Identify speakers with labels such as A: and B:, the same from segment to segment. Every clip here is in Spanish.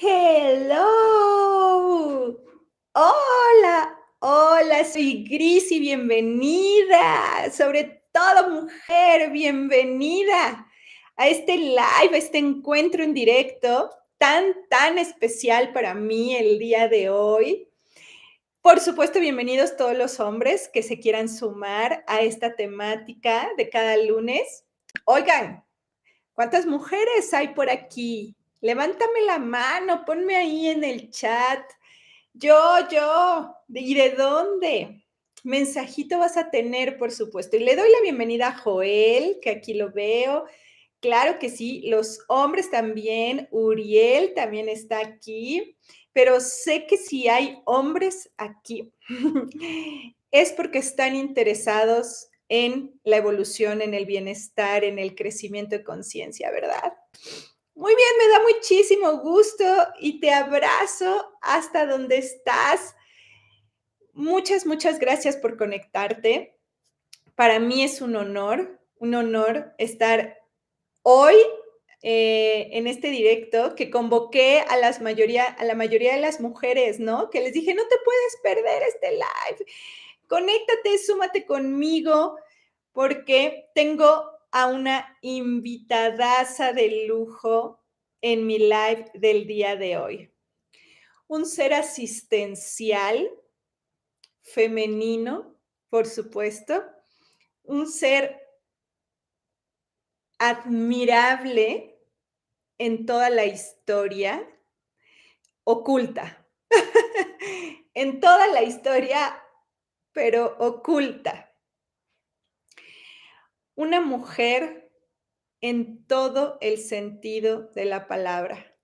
A: Hello. Hola, hola, soy Gris y bienvenida. Sobre todo mujer, bienvenida a este live, a este encuentro en directo tan especial para mí el día de hoy. Por supuesto, bienvenidos todos los hombres que se quieran sumar a esta temática de cada lunes. Oigan, ¿cuántas mujeres hay por aquí? Levántame la mano, ponme ahí en el chat. Yo. ¿Y de dónde? Mensajito vas a tener, por supuesto. Y le doy la bienvenida a Joel, que aquí lo veo. Claro que sí, los hombres también. Uriel también está aquí. Pero sé que si hay hombres aquí, es porque están interesados en la evolución, en el bienestar, en el crecimiento de conciencia, ¿verdad? Muy bien, me da muchísimo gusto y te abrazo hasta donde estás. Muchas gracias por conectarte. Para mí es un honor estar hoy en este directo que convoqué a la mayoría de las mujeres, ¿no? Que les dije, no te puedes perder este live. Conéctate, súmate conmigo, porque tengo a una invitadaza de lujo en mi live del día de hoy. Un ser asistencial, femenino, por supuesto, un ser admirable en toda la historia, oculta, en toda la historia, pero oculta. Una mujer en todo el sentido de la palabra.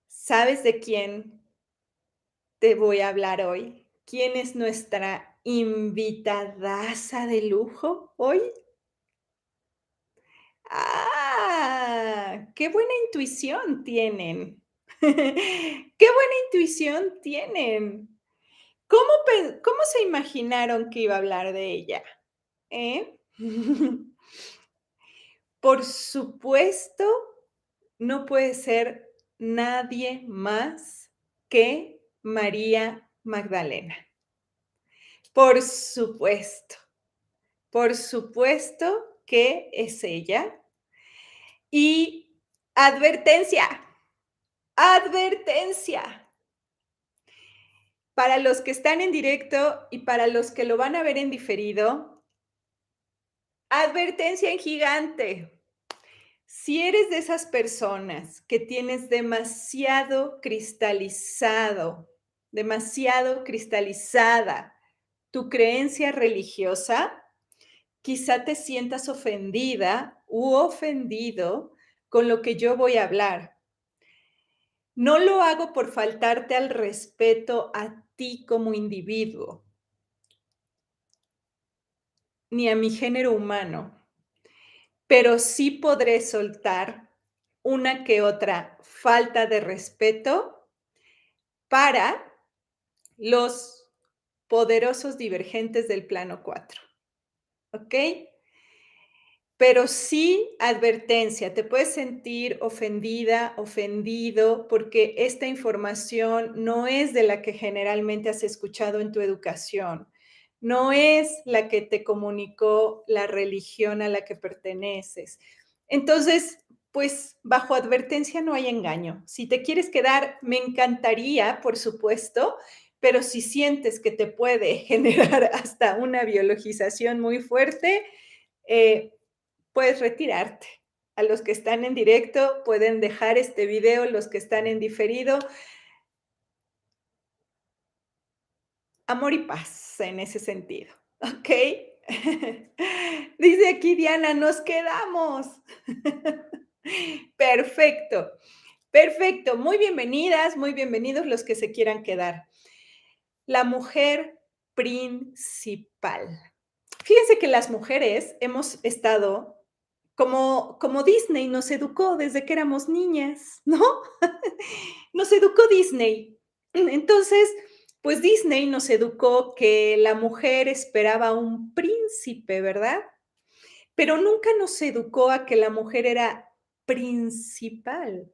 A: ¿Sabes de quién te voy a hablar hoy? ¿Quién es nuestra invitadaza de lujo hoy? ¡Ah! ¡Qué buena intuición tienen! ¡Qué buena intuición tienen! ¿Cómo se imaginaron que iba a hablar de ella? ¿Eh? Por supuesto, no puede ser nadie más que María Magdalena. Por supuesto que es ella. Y advertencia, advertencia. Para los que están en directo y para los que lo van a ver en diferido, advertencia en gigante. Si eres de esas personas que tienes demasiado cristalizada tu creencia religiosa, quizá te sientas ofendida u ofendido con lo que yo voy a hablar. No lo hago por faltarte al respeto a ti como individuo, ni a mi género humano, pero sí podré soltar una que otra falta de respeto para los poderosos divergentes del plano 4, ¿ok? Pero sí, advertencia, te puedes sentir ofendida, ofendido, porque esta información no es de la que generalmente has escuchado en tu educación, no es la que te comunicó la religión a la que perteneces. Entonces, pues bajo advertencia no hay engaño. Si te quieres quedar, me encantaría, por supuesto, pero si sientes que te puede generar hasta una biologización muy fuerte, puedes retirarte. A los que están en directo pueden dejar este video, los que están en diferido. Amor y paz en ese sentido, ¿ok? Dice aquí Diana, nos quedamos. Perfecto, perfecto. Muy bienvenidas, muy bienvenidos los que se quieran quedar. La mujer principal. Fíjense que las mujeres hemos estado como Disney nos educó desde que éramos niñas, ¿no? Nos educó Disney. Entonces, pues Disney nos educó que la mujer esperaba un príncipe, ¿verdad? Pero nunca nos educó a que la mujer era principal.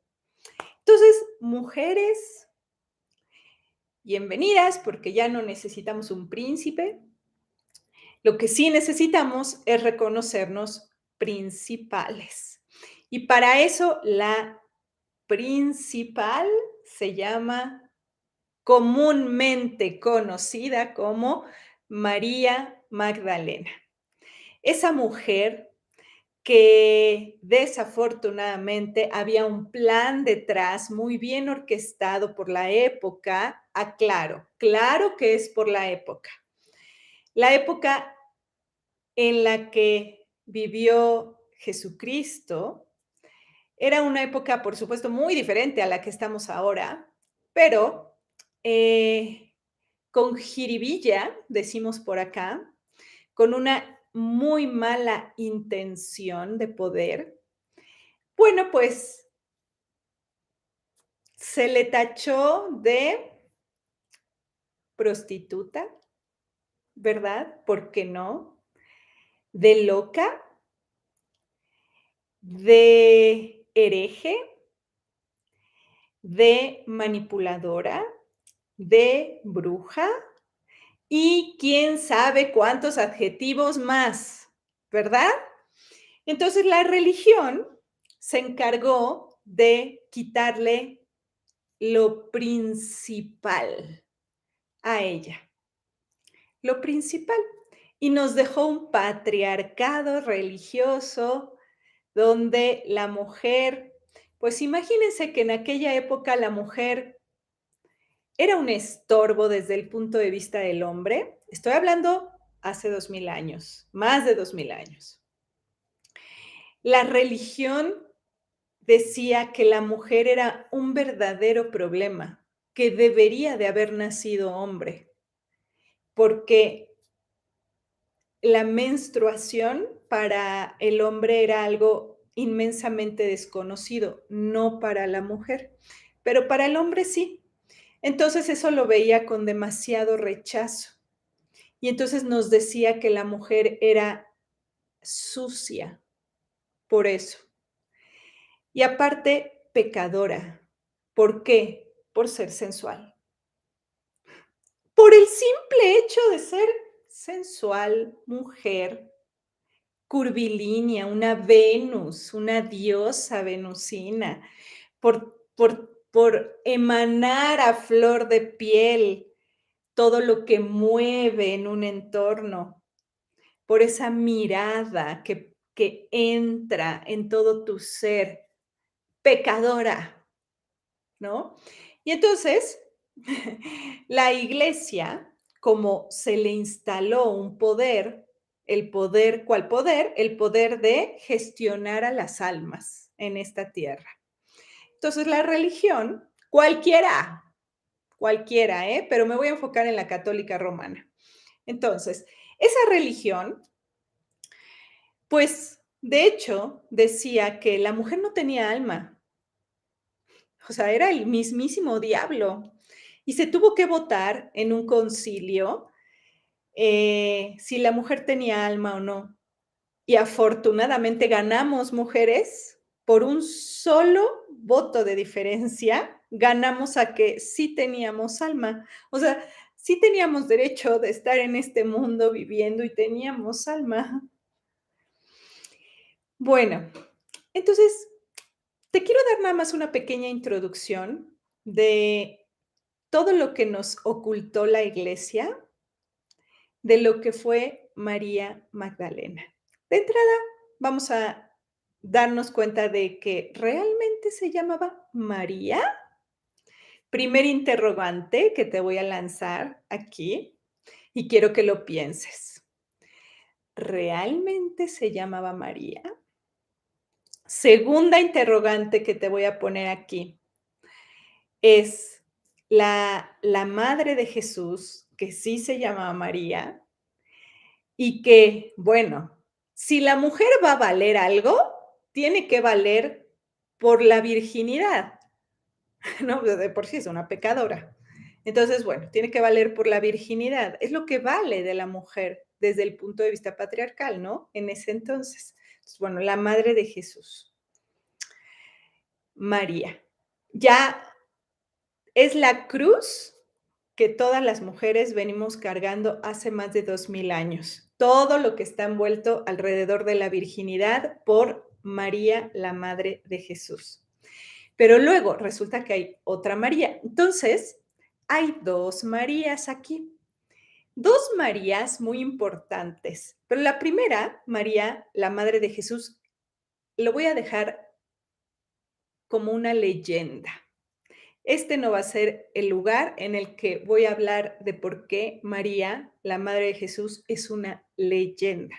A: Entonces, mujeres, bienvenidas, porque ya no necesitamos un príncipe. Lo que sí necesitamos es reconocernos principales. Y para eso la principal se llama comúnmente conocida como María Magdalena. Esa mujer que desafortunadamente había un plan detrás muy bien orquestado por la época. Aclaro, claro que es por la época. La época en la que vivió Jesucristo era una época, por supuesto, muy diferente a la que estamos ahora, pero con jiribilla, decimos por acá, con una muy mala intención de poder. Bueno, pues se le tachó de prostituta, ¿verdad? ¿Por qué no? De loca, de hereje, de manipuladora, de bruja y quién sabe cuántos adjetivos más, ¿verdad? Entonces la religión se encargó de quitarle lo principal a ella, lo principal. Y nos dejó un patriarcado religioso donde la mujer, pues imagínense que en aquella época la mujer era un estorbo desde el punto de vista del hombre. Estoy hablando hace 2000 años, más de 2000 años. La religión decía que la mujer era un verdadero problema, que debería de haber nacido hombre, porque la menstruación para el hombre era algo inmensamente desconocido, no para la mujer, pero para el hombre sí. Entonces eso lo veía con demasiado rechazo. Y entonces nos decía que la mujer era sucia, por eso. Y aparte, pecadora. ¿Por qué? Por ser sensual. Por el simple hecho de ser sensual, mujer, curvilínea, una Venus, una diosa venusina, por emanar a flor de piel todo lo que mueve en un entorno, por esa mirada que entra en todo tu ser, pecadora, ¿no? Y entonces, la iglesia, como se le instaló un poder, el poder, ¿cuál poder? El poder de gestionar a las almas en esta tierra. Entonces, la religión, cualquiera, ¿eh? Pero me voy a enfocar en la católica romana. Entonces, esa religión, pues, de hecho, decía que la mujer no tenía alma, o sea, era el mismísimo diablo. Y se tuvo que votar en un concilio si la mujer tenía alma o no. Y afortunadamente ganamos mujeres por un solo voto de diferencia, ganamos a que sí teníamos alma. O sea, sí teníamos derecho de estar en este mundo viviendo y teníamos alma. Bueno, entonces te quiero dar nada más una pequeña introducción de todo lo que nos ocultó la iglesia de lo que fue María Magdalena. De entrada, vamos a darnos cuenta de que realmente se llamaba María. Primer interrogante que te voy a lanzar aquí y quiero que lo pienses. ¿Realmente se llamaba María? Segunda interrogante que te voy a poner aquí es la madre de Jesús, que sí se llamaba María, y que, bueno, si la mujer va a valer algo, tiene que valer por la virginidad, ¿no? De por sí es una pecadora. Entonces, bueno, tiene que valer por la virginidad. Es lo que vale de la mujer desde el punto de vista patriarcal, ¿no? En ese entonces. Entonces, bueno, la madre de Jesús, María. Ya Es la cruz que todas las mujeres venimos cargando hace más de 2000 años. Todo lo que está envuelto alrededor de la virginidad por María, la madre de Jesús. Pero luego resulta que hay otra María. Entonces, hay 2 Marías aquí. 2 Marías muy importantes. Pero la primera, María, la madre de Jesús, lo voy a dejar como una leyenda. Este no va a ser el lugar en el que voy a hablar de por qué María, la madre de Jesús, es una leyenda.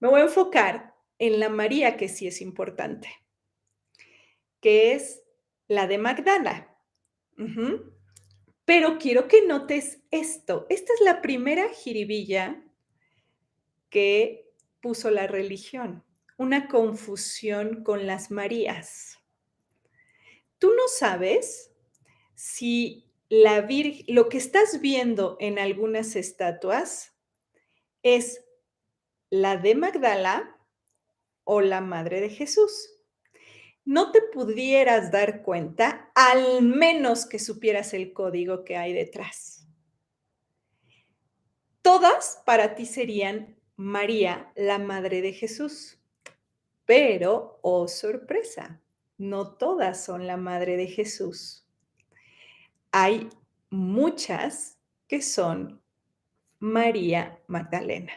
A: Me voy a enfocar en la María que sí es importante, que es la de Magdala. Ujú. Pero quiero que notes esto. Esta es la primera jiribilla que puso la religión, una confusión con las Marías. Tú no sabes si lo que estás viendo en algunas estatuas es la de Magdala o la madre de Jesús. No te pudieras dar cuenta, al menos que supieras el código que hay detrás. Todas para ti serían María, la madre de Jesús. Pero, oh sorpresa, no todas son la madre de Jesús. Hay muchas que son María Magdalena.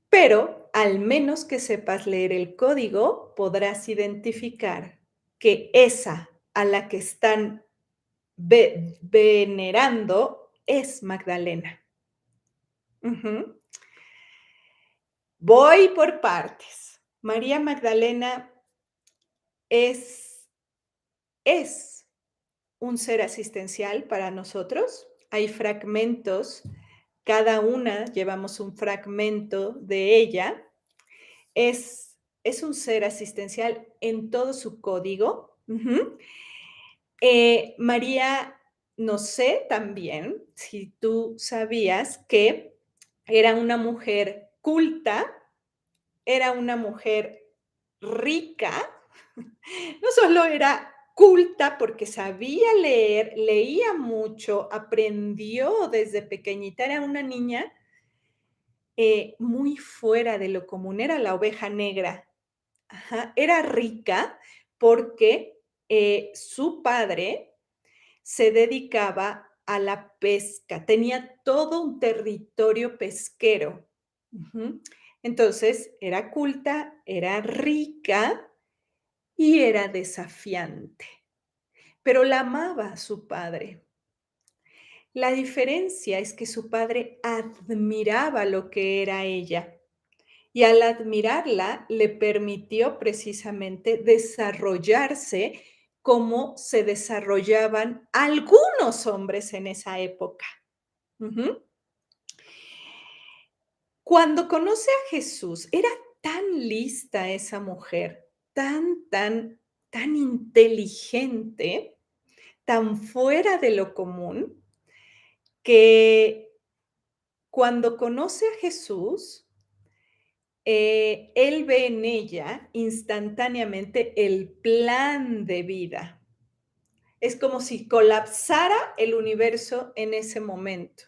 A: Pero, al menos que sepas leer el código, podrás identificar que esa a la que están venerando es Magdalena. Ujú. Voy por partes. María Magdalena es es un ser asistencial para nosotros. Hay fragmentos, cada una llevamos un fragmento de ella. Es un ser asistencial en todo su código. Ujú. María, no sé también si tú sabías que era una mujer culta, era una mujer rica. No solo era culta porque sabía leer, leía mucho, aprendió desde pequeñita, era una niña muy fuera de lo común, era la oveja negra. Ajá, era rica porque su padre se dedicaba a la pesca, tenía todo un territorio pesquero. Ujú. Entonces, era culta, era rica y era desafiante, pero la amaba a su padre. La diferencia es que su padre admiraba lo que era ella y al admirarla le permitió precisamente desarrollarse como se desarrollaban algunos hombres en esa época. Ujú. Cuando conoce a Jesús, era tan lista esa mujer, tan inteligente, tan fuera de lo común, que cuando conoce a Jesús, él ve en ella instantáneamente el plan de vida. Es como si colapsara el universo en ese momento.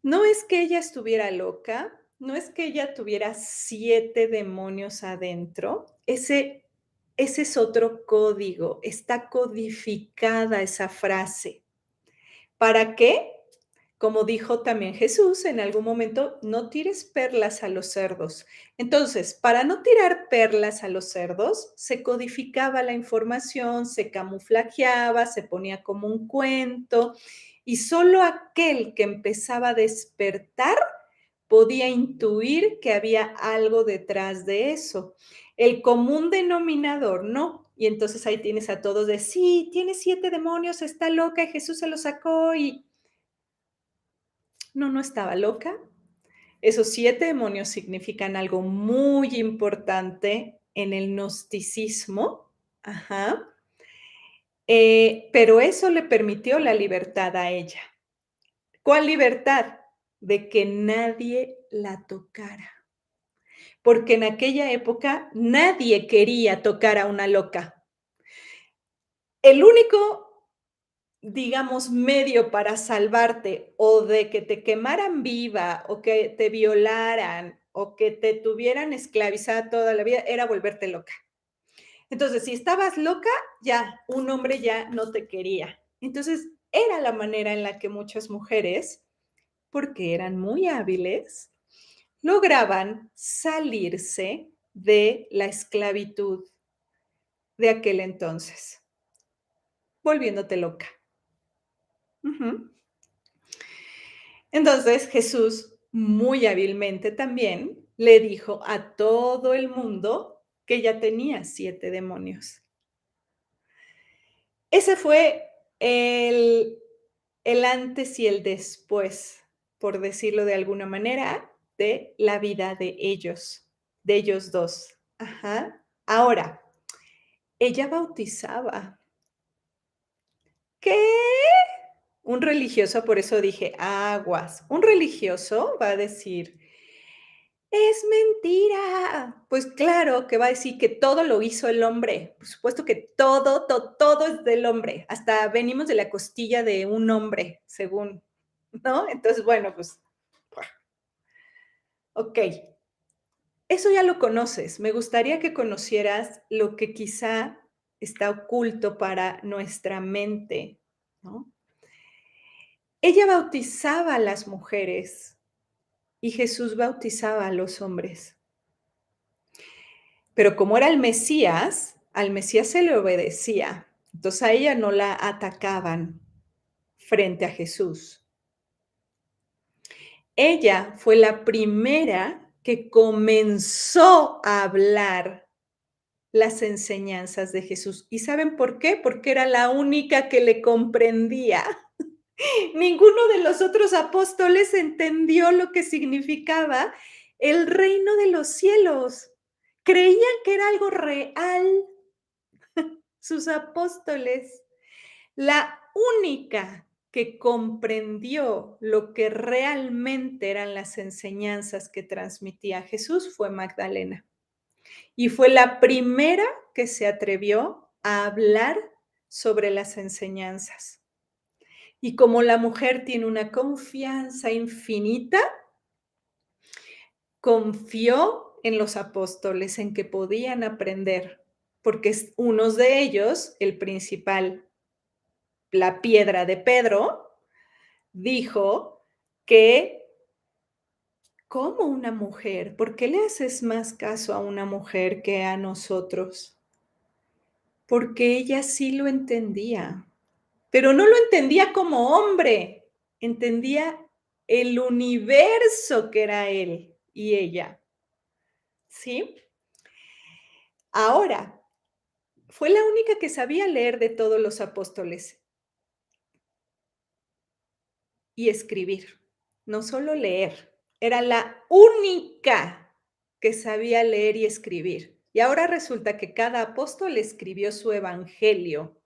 A: No es que ella estuviera loca, no es que ella tuviera 7 demonios adentro, ese es otro código, está codificada esa frase. ¿Para qué? Como dijo también Jesús en algún momento, no tires perlas a los cerdos. Entonces, para no tirar perlas a los cerdos, se codificaba la información, se camuflajeaba, se ponía como un cuento, y solo aquel que empezaba a despertar podía intuir que había algo detrás de eso. El común denominador, no. Y entonces ahí tienes a todos de, sí, tiene 7 demonios, está loca y Jesús se lo sacó y no, no estaba loca. Esos 7 demonios significan algo muy importante en el gnosticismo. Ajá. Pero eso le permitió la libertad a ella. ¿Cuál libertad? De que nadie la tocara. Porque en aquella época nadie quería tocar a una loca. El único, digamos, medio para salvarte o de que te quemaran viva o que te violaran o que te tuvieran esclavizada toda la vida era volverte loca. Entonces, si estabas loca, ya, un hombre ya no te quería. Entonces, era la manera en la que muchas mujeres, porque eran muy hábiles, lograban salirse de la esclavitud de aquel entonces, volviéndote loca. Ujú. Entonces, Jesús, muy hábilmente también, le dijo a todo el mundo que ya tenía 7 demonios. Ese fue el el antes y el después, por decirlo de alguna manera, de la vida de ellos 2. Ajá. Ahora, ella bautizaba. ¿Qué? Un religioso, por eso dije: "Aguas". Un religioso va a decir: "Es mentira". Pues claro que va a decir que todo lo hizo el hombre. Por supuesto que todo es del hombre. Hasta venimos de la costilla de un hombre, según, ¿no? Entonces, bueno, pues, okey. Eso ya lo conoces. Me gustaría que conocieras lo que quizá está oculto para nuestra mente, ¿no? Ella bautizaba a las mujeres y Jesús bautizaba a los hombres. Pero como era el Mesías, al Mesías se le obedecía. Entonces a ella no la atacaban frente a Jesús. Ella fue la primera que comenzó a hablar las enseñanzas de Jesús. ¿Y saben por qué? Porque era la única que le comprendía. Ninguno de los otros apóstoles entendió lo que significaba el reino de los cielos. Creían que era algo real, sus apóstoles. La única que comprendió lo que realmente eran las enseñanzas que transmitía Jesús fue Magdalena. Y fue la primera que se atrevió a hablar sobre las enseñanzas. Y como la mujer tiene una confianza infinita, confió en los apóstoles, en que podían aprender, porque unos de ellos, el principal, la piedra de Pedro, dijo que, ¿cómo una mujer? ¿Por qué le haces más caso a una mujer que a nosotros? Porque ella sí lo entendía, pero no lo entendía como hombre, entendía el universo que era él y ella, ¿sí? Ahora, fue la única que sabía leer de todos los apóstoles y escribir, no solo leer, era la única que sabía leer y escribir. Y ahora resulta que cada apóstol escribió su evangelio.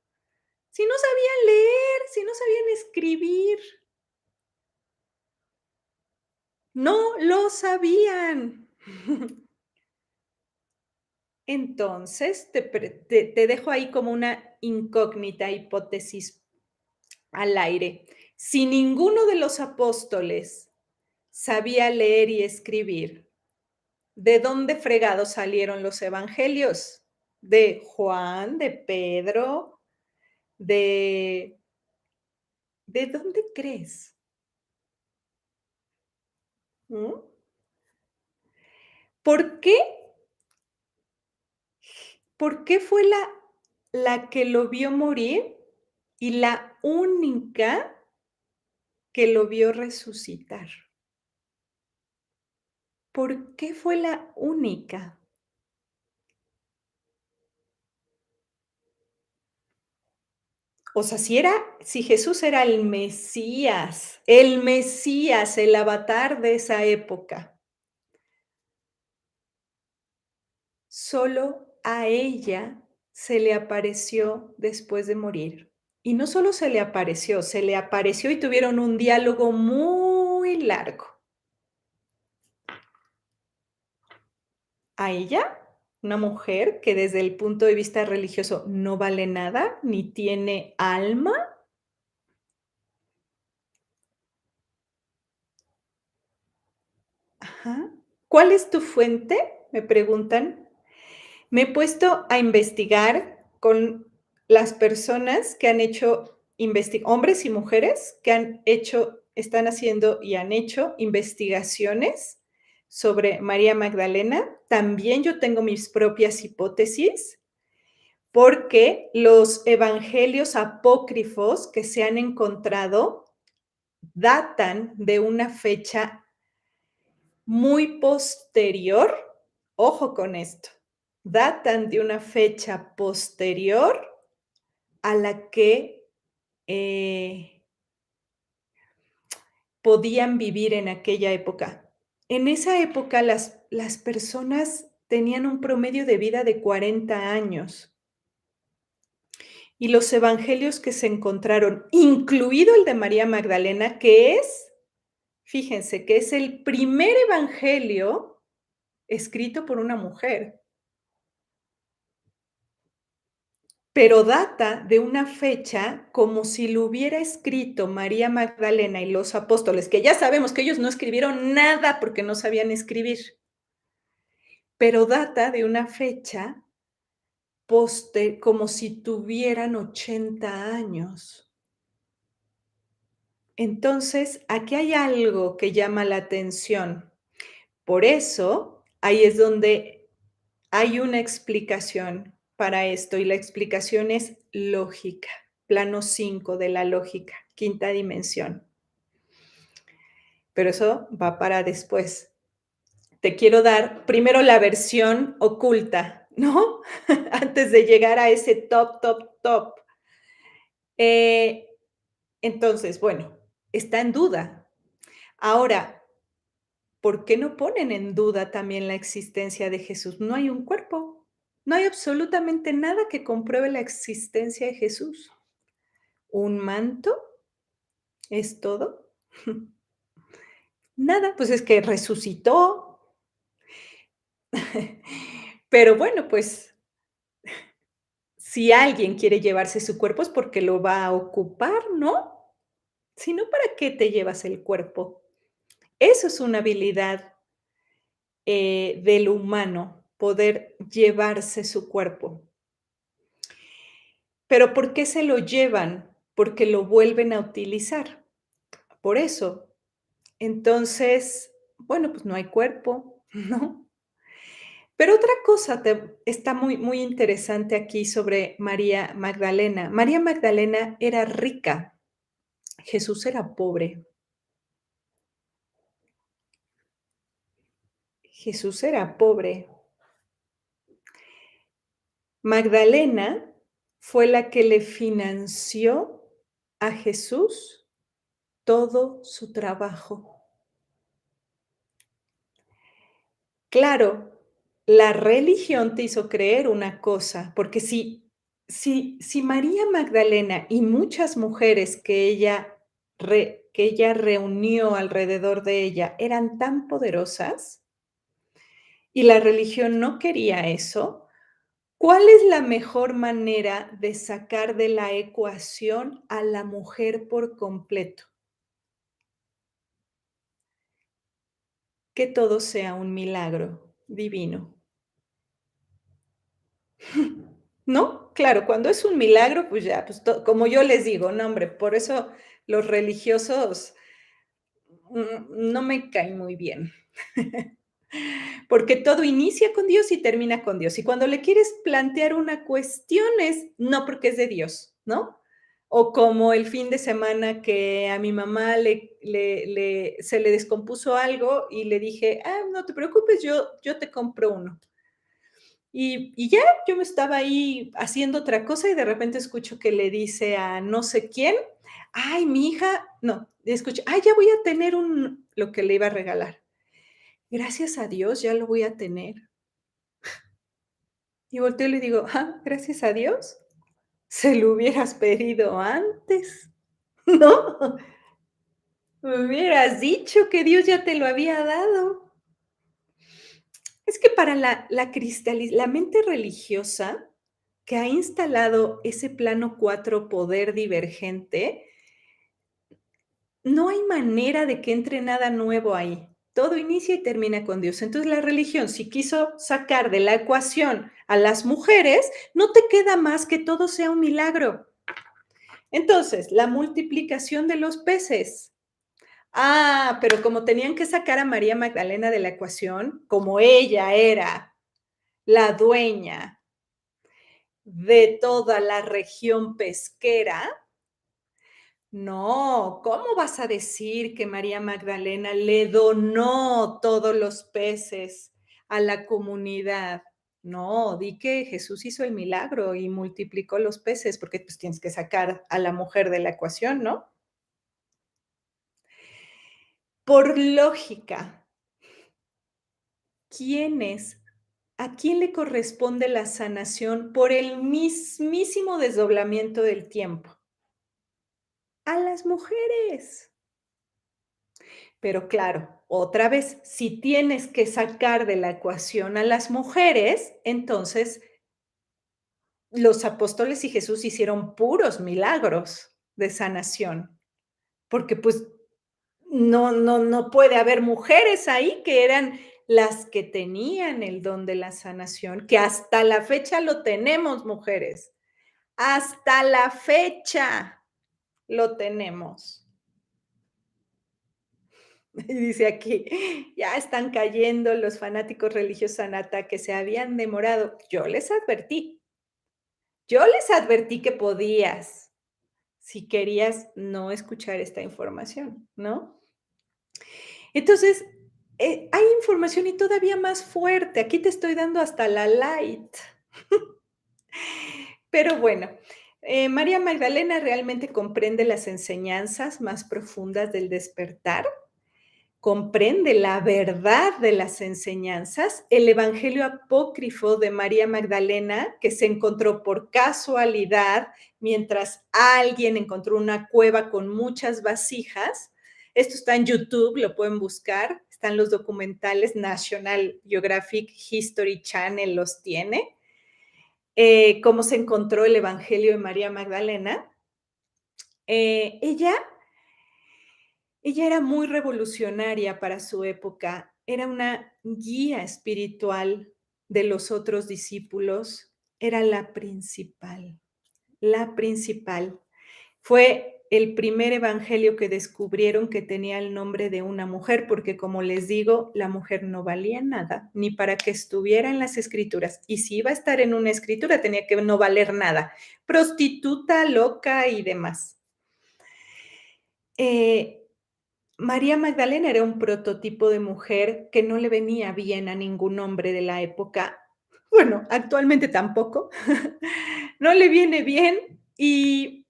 A: Si no sabían leer, si no sabían escribir, no lo sabían. Entonces, te dejo ahí como una incógnita, hipótesis al aire. Si ninguno de los apóstoles sabía leer y escribir, ¿de dónde fregados salieron los evangelios? ¿De Juan, de Pedro, de de dónde crees? ¿Mm? ¿Por qué? ¿Por qué fue la que lo vio morir y la única que lo vio resucitar? ¿Por qué fue la única? O sea, si Jesús era el Mesías, el avatar de esa época, solo a ella se le apareció después de morir. Y no solo se le apareció y tuvieron un diálogo muy largo. ¿A ella? una mujer que desde el punto de vista religioso no vale nada, ni tiene alma. Ajá. ¿Cuál es tu fuente?, me preguntan. Me he puesto a investigar con las personas que han hecho hombres y mujeres que han hecho, están haciendo y han hecho investigaciones sobre María Magdalena. También yo tengo mis propias hipótesis, porque los evangelios apócrifos que se han encontrado datan de una fecha muy posterior, ojo con esto, datan de una fecha posterior a la que, eh, podían vivir en aquella época. En esa época las personas tenían un promedio de vida de 40 años, y los evangelios que se encontraron, incluido el de María Magdalena, que es, fíjense, que es el primer evangelio escrito por una mujer. Pero data de una fecha como si lo hubiera escrito María Magdalena y los apóstoles, que ya sabemos que ellos no escribieron nada porque no sabían escribir, pero data de una fecha como si tuvieran 80 años. Entonces, aquí hay algo que llama la atención. Por eso, ahí es donde hay una explicación para esto, y la explicación es lógica, plano 5 de la lógica, quinta dimensión. Pero eso va para después. Te quiero dar primero la versión oculta, ¿no? Antes de llegar a ese top, top, top. Eh, entonces, bueno, está en duda. Ahora, ¿por qué no ponen en duda también la existencia de Jesús? No hay un cuerpo, no hay absolutamente nada que compruebe la existencia de Jesús. ¿Un manto es todo? Nada, pues es que resucitó. Pero bueno, pues si alguien quiere llevarse su cuerpo es porque lo va a ocupar, ¿no? Si no, ¿para qué te llevas el cuerpo? Eso es una habilidad del humano, poder llevarse su cuerpo. ¿Pero por qué se lo llevan? Porque lo vuelven a utilizar. Por eso. Entonces, bueno, pues no hay cuerpo, ¿no? Pero otra cosa está muy, muy interesante aquí sobre María Magdalena. María Magdalena era rica, Jesús era pobre. Jesús era pobre. Magdalena fue la que le financió a Jesús todo su trabajo. Claro, la religión te hizo creer una cosa, porque si María Magdalena y muchas mujeres que ella reunió alrededor de ella eran tan poderosas, y la religión no quería eso, ¿cuál es la mejor manera de sacar de la ecuación a la mujer por completo? Que todo sea un milagro divino. ¿No? Claro, cuando es un milagro, pues ya, pues como yo les digo, no, hombre, por eso los religiosos no me caen muy bien. Porque todo inicia con Dios y termina con Dios. Y cuando le quieres plantear una cuestión es no porque es de Dios, ¿no? O como el fin de semana que a mi mamá se le descompuso algo y le dije, ah, no te preocupes, yo te compro uno. Y ya, yo me estaba ahí haciendo otra cosa y de repente escucho que le dice a no sé quién, ay, mi hija, no, escuché, ay, ya voy a tener lo que le iba a regalar. Gracias a Dios, ya lo voy a tener. Y volteo y le digo, ah, gracias a Dios, se lo hubieras pedido antes, ¿no? Me hubieras dicho que Dios ya te lo había dado. Es que para la mente religiosa que ha instalado ese plano 4 poder divergente, no hay manera de que entre nada nuevo ahí. Todo inicia y termina con Dios. Entonces, la religión, si quiso sacar de la ecuación a las mujeres, no te queda más que todo sea un milagro. Entonces, la multiplicación de los peces. Ah, pero como tenían que sacar a María Magdalena de la ecuación, como ella era la dueña de toda la región pesquera, no, ¿cómo vas a decir que María Magdalena le donó todos los peces a la comunidad? No, di que Jesús hizo el milagro y multiplicó los peces, porque pues tienes que sacar a la mujer de la ecuación, ¿no? Por lógica, ¿quién es? ¿A quién le corresponde la sanación por el mismísimo desdoblamiento del tiempo? A las mujeres. Pero claro, otra vez, si tienes que sacar de la ecuación a las mujeres, entonces los apóstoles y Jesús hicieron puros milagros de sanación, porque pues no puede haber mujeres ahí que eran las que tenían el don de la sanación, que hasta la fecha lo tenemos, mujeres. Hasta la fecha lo tenemos. Y dice aquí, ya están cayendo los fanáticos religiosos Anata que se habían demorado. Yo les advertí que podías, si querías no escuchar esta información, ¿no? Entonces, hay información y todavía más fuerte. Aquí te estoy dando hasta la light. Pero bueno, María Magdalena realmente comprende las enseñanzas más profundas del despertar, comprende la verdad de las enseñanzas, el evangelio apócrifo de María Magdalena, que se encontró por casualidad mientras alguien encontró una cueva con muchas vasijas. Esto está en YouTube, lo pueden buscar, están los documentales, National Geographic History Channel los tiene. Cómo se encontró el evangelio de María Magdalena. Ella era muy revolucionaria para su época, era una guía espiritual de los otros discípulos, era la principal, la principal. Fue el primer evangelio que descubrieron que tenía el nombre de una mujer, porque como les digo, la mujer no valía nada, ni para que estuviera en las escrituras. Y si iba a estar en una escritura, tenía que no valer nada. Prostituta, loca y demás. María Magdalena era un prototipo de mujer que no le venía bien a ningún hombre de la época. Bueno, actualmente tampoco. No le viene bien y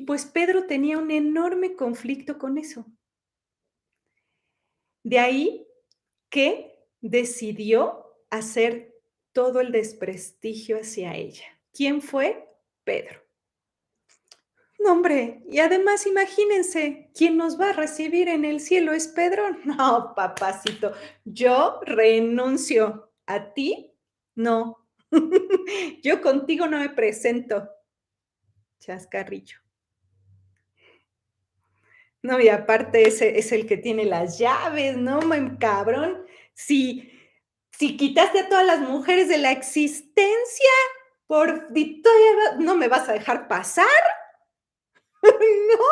A: pues Pedro tenía un enorme conflicto con eso. De ahí que decidió hacer todo el desprestigio hacia ella. ¿Quién fue? Pedro. No, hombre, y además imagínense, ¿quién nos va a recibir en el cielo es Pedro? No, papacito, yo renuncio. ¿A ti? No. Yo contigo no me presento. Chascarrillo. No, y aparte ese es el que tiene las llaves, ¿no? Cabrón. Si quitaste a todas las mujeres de la existencia, no me vas a dejar pasar, ¿no?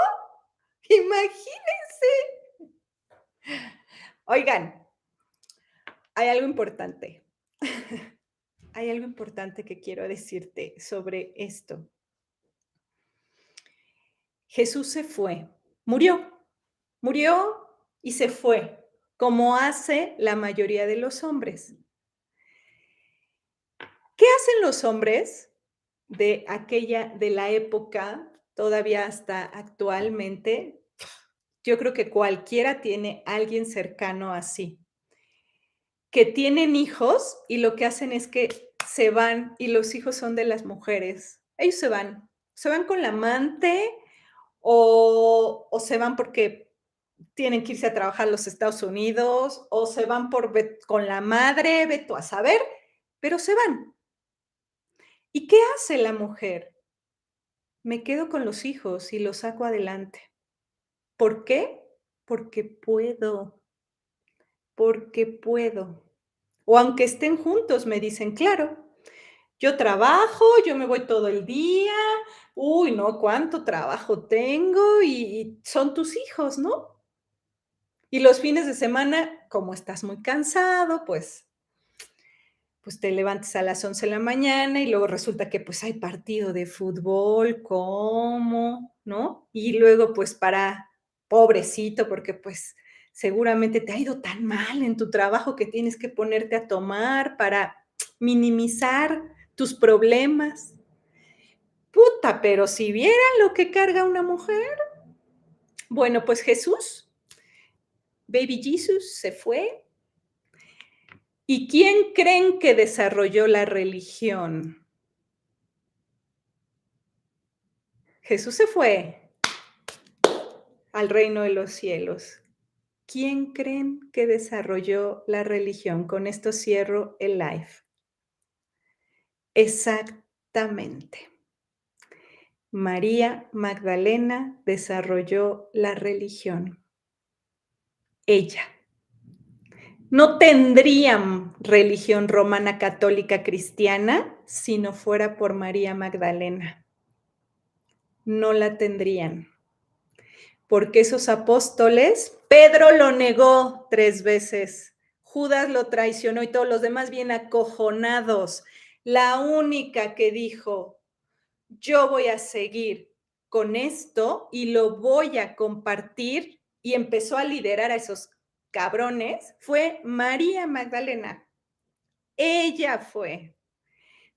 A: Imagínense. Oigan, hay algo importante. Hay algo importante que quiero decirte sobre esto. Jesús se fue, murió y se fue, como hace la mayoría de los hombres. ¿Qué hacen los hombres de la época, todavía hasta actualmente? Yo creo que cualquiera tiene alguien cercano así, que tienen hijos y lo que hacen es que se van y los hijos son de las mujeres. Ellos se van con la amante o se van porque tienen que irse a trabajar a los Estados Unidos o se van con la madre, ve tú a saber, pero se van. ¿Y qué hace la mujer? Me quedo con los hijos y los saco adelante. ¿Por qué? Porque puedo, porque puedo. O aunque estén juntos, me dicen, claro, yo trabajo, yo me voy todo el día, uy, no, cuánto trabajo tengo y son tus hijos, ¿no? Y los fines de semana, como estás muy cansado, pues te levantas a las 11 de la mañana y luego resulta que pues hay partido de fútbol, ¿cómo? ¿No? Y luego pues pobrecito, porque pues seguramente te ha ido tan mal en tu trabajo que tienes que ponerte a tomar para minimizar tus problemas. Puta, pero si vieran lo que carga una mujer. Bueno, pues Jesús, Baby Jesus, se fue. ¿Y quién creen que desarrolló la religión? Jesús se fue al reino de los cielos. ¿Quién creen que desarrolló la religión? Con esto cierro el live. Exactamente. María Magdalena desarrolló la religión. Ella. No tendrían religión romana católica cristiana si no fuera por María Magdalena. No la tendrían. Porque esos apóstoles, Pedro lo negó 3 veces, Judas lo traicionó y todos los demás bien acojonados. La única que dijo, yo voy a seguir con esto y lo voy a compartir y empezó a liderar a esos cabrones, fue María Magdalena. Ella fue.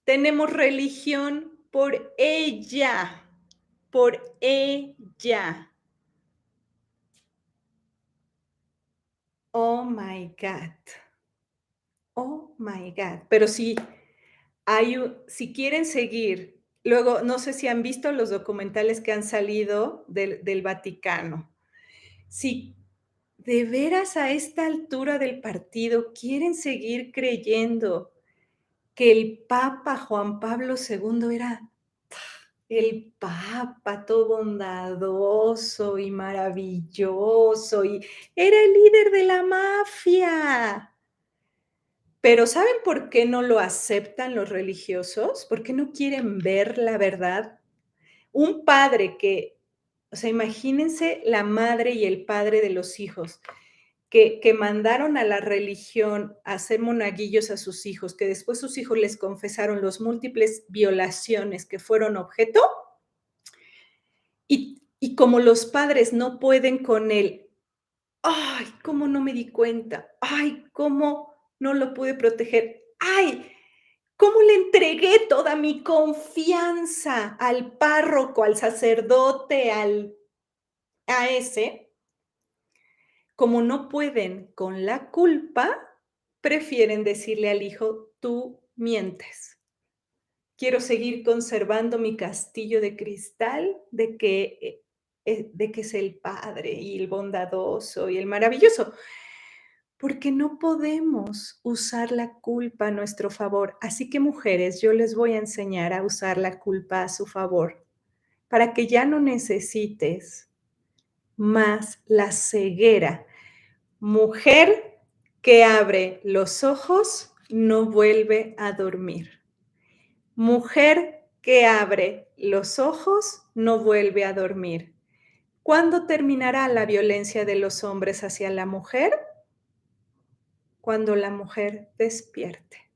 A: Tenemos religión por ella, por ella. Oh my God. Oh my God. Pero sí, si quieren seguir, luego no sé si han visto los documentales que han salido del Vaticano. Si de veras a esta altura del partido quieren seguir creyendo que el Papa Juan Pablo II era el Papa todo bondadoso y maravilloso y era el líder de la mafia. Pero ¿saben por qué no lo aceptan los religiosos? ¿Por qué no quieren ver la verdad? Un padre o sea, imagínense la madre y el padre de los hijos que mandaron a la religión a hacer monaguillos a sus hijos, que después sus hijos les confesaron los múltiples violaciones que fueron objeto, y como los padres no pueden con él, ay, cómo no me di cuenta, ay, cómo no lo pude proteger, ay, cómo le entregué toda mi confianza al párroco, al sacerdote, a ese, como no pueden con la culpa, prefieren decirle al hijo, tú mientes. Quiero seguir conservando mi castillo de cristal de que es el padre y el bondadoso y el maravilloso, porque no podemos usar la culpa a nuestro favor. Así que mujeres, yo les voy a enseñar a usar la culpa a su favor, para que ya no necesites más la ceguera. Mujer que abre los ojos no vuelve a dormir. Mujer que abre los ojos no vuelve a dormir. ¿Cuándo terminará la violencia de los hombres hacia la mujer? Cuando la mujer despierte.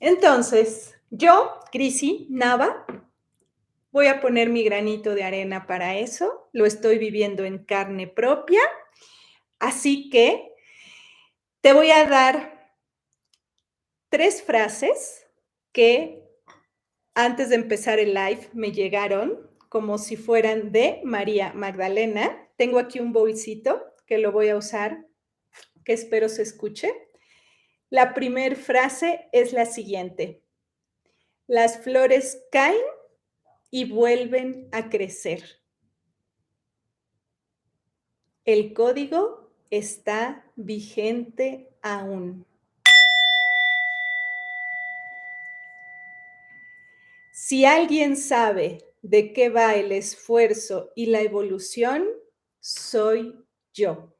A: Entonces, yo, Crisi Nava, voy a poner mi granito de arena para eso. Lo estoy viviendo en carne propia. Así que te voy a dar 3 frases que antes de empezar el live me llegaron como si fueran de María Magdalena. Tengo aquí un bolsito que lo voy a usar, que espero se escuche. La primera frase es la siguiente. Las flores caen y vuelven a crecer. El código está vigente aún. Si alguien sabe de qué va el esfuerzo y la evolución, soy yo.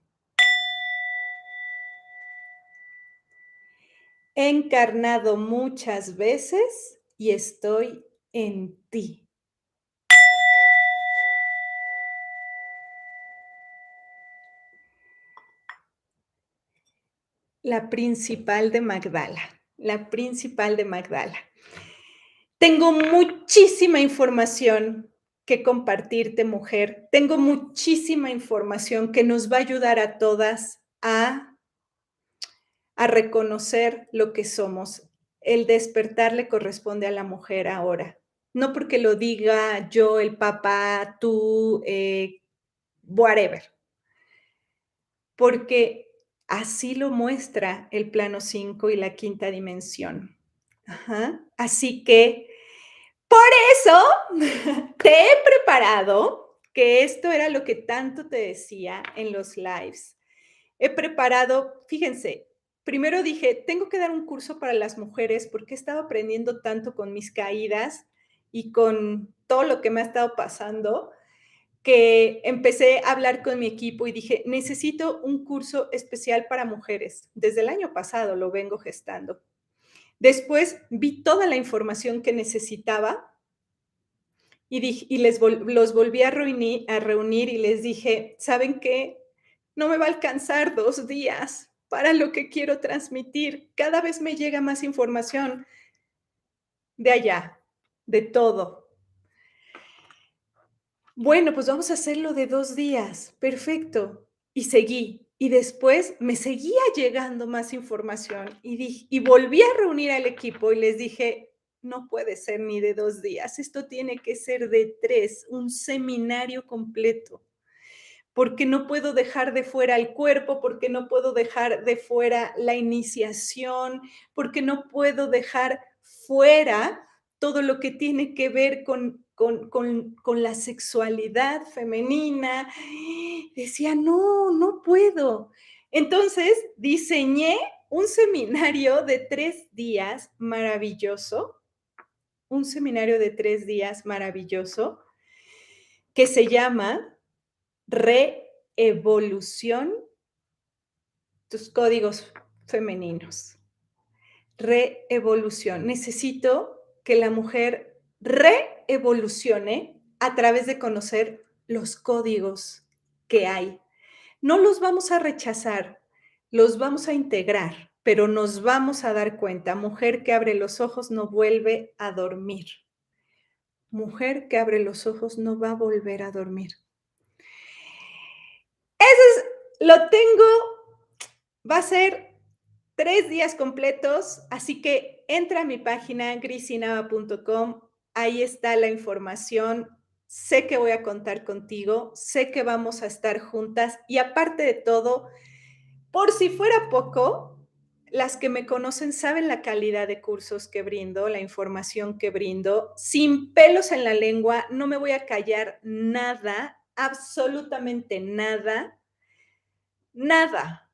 A: He encarnado muchas veces y estoy en ti. La principal de Magdala, la principal de Magdala. Tengo muchísima información que compartirte, mujer. Tengo muchísima información que nos va a ayudar a todas a reconocer lo que somos. El despertar le corresponde a la mujer ahora. No porque lo diga yo, el papá, tú, whatever. Porque así lo muestra el plano 5 y la quinta dimensión. Ajá. Así que por eso te he preparado, que esto era lo que tanto te decía en los lives. He preparado, fíjense, primero dije, tengo que dar un curso para las mujeres porque he estado aprendiendo tanto con mis caídas y con todo lo que me ha estado pasando, que empecé a hablar con mi equipo y dije, necesito un curso especial para mujeres. Desde el año pasado lo vengo gestando. Después vi toda la información que necesitaba y los volví a reunir y les dije, ¿saben qué? No me va a alcanzar 2 días para lo que quiero transmitir. Cada vez me llega más información de allá, de todo. Bueno, pues vamos a hacerlo de 2 días. Perfecto. Y seguí. Y después me seguía llegando más información y volví a reunir al equipo y les dije, no puede ser ni de 2 días, esto tiene que ser de 3, un seminario completo, porque no puedo dejar de fuera el cuerpo, porque no puedo dejar de fuera la iniciación, porque no puedo dejar fuera todo lo que tiene que ver con la sexualidad femenina. Decía, no, no puedo. Entonces diseñé un seminario de 3 días maravilloso, un seminario de 3 días maravilloso que se llama Reevolución, tus códigos femeninos. Reevolución. Necesito que la mujer reevolucione a través de conocer los códigos que hay. No los vamos a rechazar, los vamos a integrar, pero nos vamos a dar cuenta. Mujer que abre los ojos no vuelve a dormir. Mujer que abre los ojos no va a volver a dormir. Eso lo tengo, va a ser 3 días completos, así que entra a mi página grisinava.com, ahí está la información. Sé que voy a contar contigo, sé que vamos a estar juntas y aparte de todo, por si fuera poco, las que me conocen saben la calidad de cursos que brindo, la información que brindo, sin pelos en la lengua, no me voy a callar nada, absolutamente nada, nada.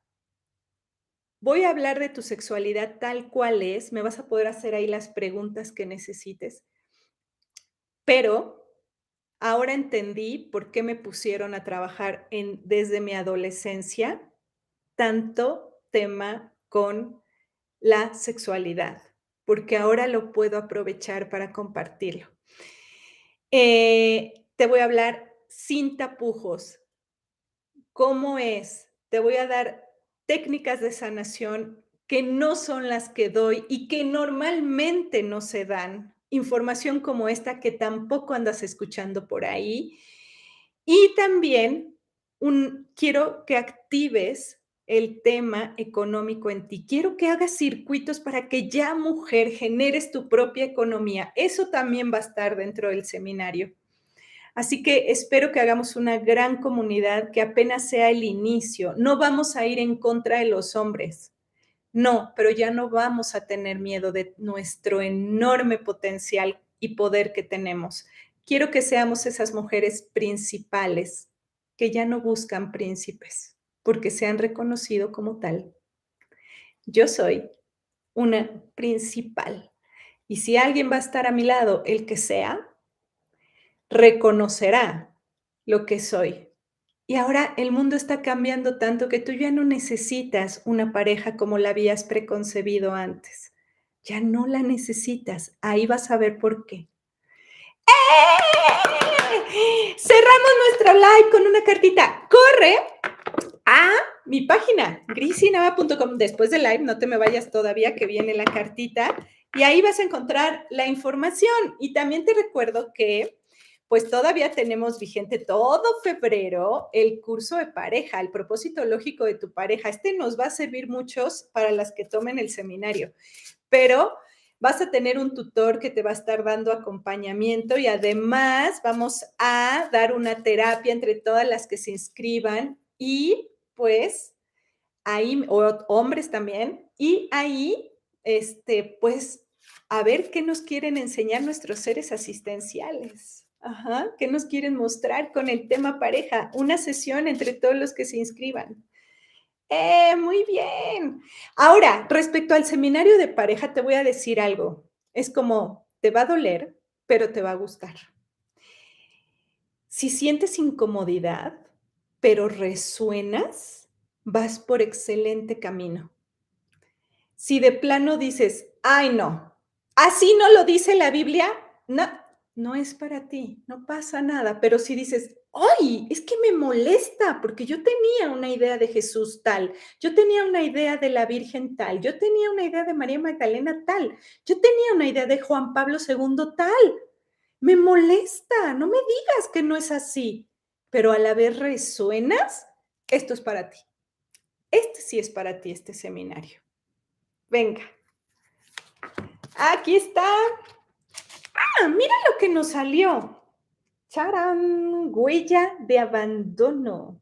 A: Voy a hablar de tu sexualidad tal cual es, me vas a poder hacer ahí las preguntas que necesites, pero ahora entendí por qué me pusieron a trabajar desde mi adolescencia tanto tema con la sexualidad, porque ahora lo puedo aprovechar para compartirlo. Te voy a hablar sin tapujos. ¿Cómo es? Te voy a dar técnicas de sanación que no son las que doy y que normalmente no se dan. Información como esta que tampoco andas escuchando por ahí. Y también quiero que actives el tema económico en ti. Quiero que hagas circuitos para que ya mujer generes tu propia economía. Eso también va a estar dentro del seminario. Así que espero que hagamos una gran comunidad, que apenas sea el inicio. No vamos a ir en contra de los hombres, no, pero ya no vamos a tener miedo de nuestro enorme potencial y poder que tenemos. Quiero que seamos esas mujeres principales que ya no buscan príncipes, porque se han reconocido como tal. Yo soy una principal. Y si alguien va a estar a mi lado, el que sea, reconocerá lo que soy. Y ahora el mundo está cambiando tanto que tú ya no necesitas una pareja como la habías preconcebido antes. Ya no la necesitas. Ahí vas a ver por qué. Cerramos nuestro live con una cartita. Corre a mi página, grisinava.com. Después del live, no te me vayas todavía, que viene la cartita. Y ahí vas a encontrar la información. Y también te recuerdo que pues todavía tenemos vigente todo febrero el curso de pareja, el propósito lógico de tu pareja. Este nos va a servir muchos para las que tomen el seminario, pero vas a tener un tutor que te va a estar dando acompañamiento y además vamos a dar una terapia entre todas las que se inscriban y pues ahí, o hombres también, y ahí, pues, a ver qué nos quieren enseñar nuestros seres asistenciales. Ajá, qué nos quieren mostrar con el tema pareja. Una sesión entre todos los que se inscriban. Muy bien. Ahora, respecto al seminario de pareja, te voy a decir algo. Es como, te va a doler, pero te va a gustar. Si sientes incomodidad, pero resuenas, vas por excelente camino. Si de plano dices, ay no, así no lo dice la Biblia, no, no es para ti, no pasa nada. Pero si dices, ay, es que me molesta porque yo tenía una idea de Jesús tal, yo tenía una idea de la Virgen tal, yo tenía una idea de María Magdalena tal, yo tenía una idea de Juan Pablo II tal, me molesta, no me digas que no es así, pero a la vez resuenas, esto es para ti. Este sí es para ti, este seminario. Venga. Aquí está. Ah, mira lo que nos salió. ¡Charán! Huella de abandono.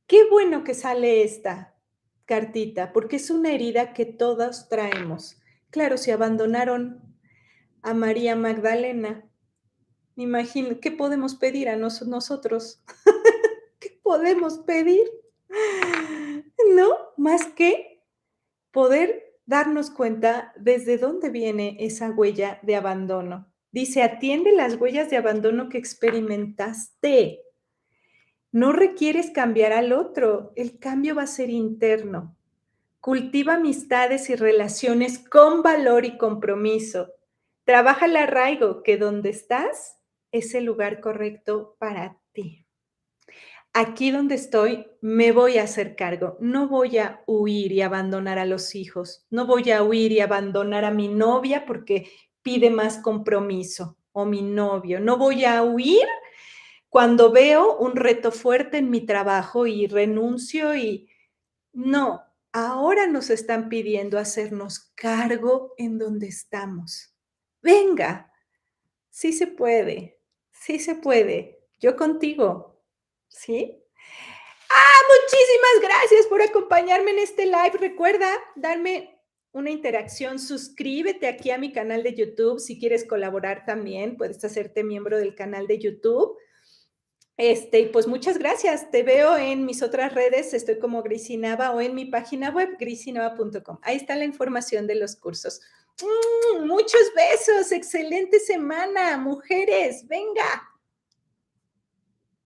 A: Qué bueno que sale esta cartita, porque es una herida que todos traemos. Claro, si abandonaron a María Magdalena, imagino, ¿qué podemos pedir a nosotros? ¿Qué podemos pedir? No, más que poder darnos cuenta desde dónde viene esa huella de abandono. Dice, atiende las huellas de abandono que experimentaste. No requieres cambiar al otro, el cambio va a ser interno. Cultiva amistades y relaciones con valor y compromiso. Trabaja el arraigo, que donde estás es el lugar correcto para ti. Aquí donde estoy, me voy a hacer cargo. No voy a huir y abandonar a los hijos. No voy a huir y abandonar a mi novia porque pide más compromiso o mi novio. No voy a huir cuando veo un reto fuerte en mi trabajo y renuncio y no. Ahora nos están pidiendo hacernos cargo en donde estamos. Venga, sí se puede, sí se puede. Yo contigo, ¿sí? Muchísimas gracias por acompañarme en este live. Recuerda darme una interacción, suscríbete aquí a mi canal de YouTube. Si quieres colaborar también, puedes hacerte miembro del canal de YouTube. Y pues muchas gracias. Te veo en mis otras redes, estoy como Grisinava o en mi página web, grisinava.com. Ahí está la información de los cursos. Muchos besos, excelente semana, mujeres, venga.